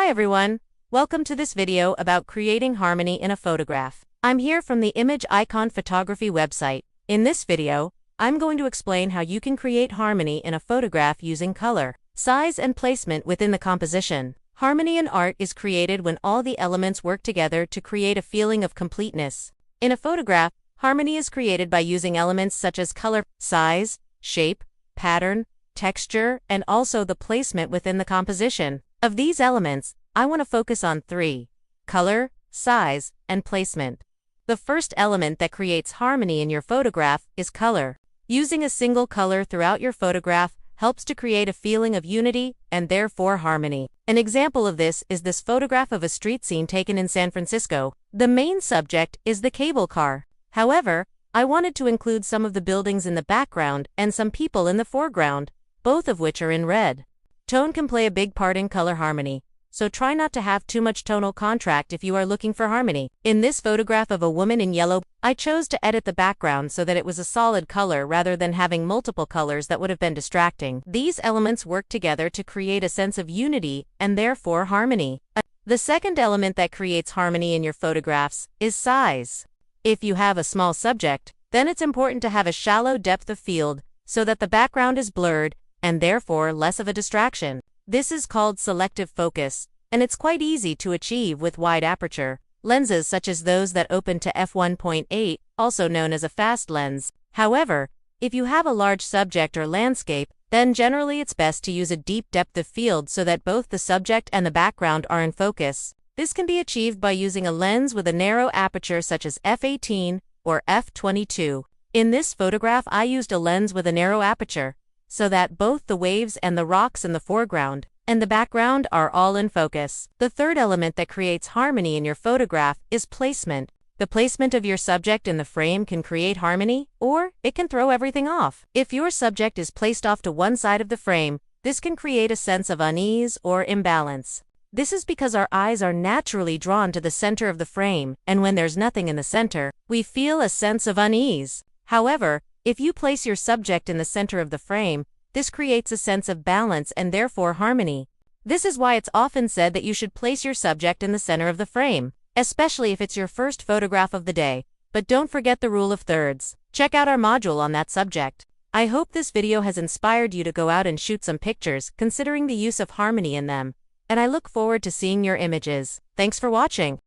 Hi everyone, welcome to this video about creating harmony in a photograph. I'm here from the Image Icon Photography website. In this video, I'm going to explain how you can create harmony in a photograph using color, size, and placement within the composition. Harmony in art is created when all the elements work together to create a feeling of completeness. In a photograph, harmony is created by using elements such as color, size, shape, pattern, texture, and also the placement within the composition. Of these elements, I want to focus on three: color, size, and placement. The first element that creates harmony in your photograph is color. Using a single color throughout your photograph helps to create a feeling of unity and therefore harmony. An example of this is this photograph of a street scene taken in San Francisco. The main subject is the cable car. However, I wanted to include some of the buildings in the background and some people in the foreground, both of which are in red. Tone can play a big part in color harmony, so try not to have too much tonal contrast if you are looking for harmony. In this photograph of a woman in yellow, I chose to edit the background so that it was a solid color rather than having multiple colors that would have been distracting. These elements work together to create a sense of unity and therefore harmony. The second element that creates harmony in your photographs is size. If you have a small subject, then it's important to have a shallow depth of field so that the background is blurred and therefore less of a distraction. This is called selective focus, and it's quite easy to achieve with wide aperture lenses such as those that open to f1.8, also known as a fast lens. However, if you have a large subject or landscape, then generally it's best to use a deep depth of field so that both the subject and the background are in focus. This can be achieved by using a lens with a narrow aperture such as f18 or f22. In this photograph, I used a lens with a narrow aperture, so that both the waves and the rocks in the foreground and the background are all in focus. The third element that creates harmony in your photograph is placement. The placement of your subject in the frame can create harmony, or it can throw everything off. If your subject is placed off to one side of the frame, this can create a sense of unease or imbalance. This is because our eyes are naturally drawn to the center of the frame, and when there's nothing in the center, we feel a sense of unease. However, if you place your subject in the center of the frame, this creates a sense of balance and therefore harmony. This is why it's often said that you should place your subject in the center of the frame, especially if it's your first photograph of the day. But don't forget the rule of thirds. Check out our module on that subject. I hope this video has inspired you to go out and shoot some pictures, considering the use of harmony in them, and I look forward to seeing your images. Thanks for watching.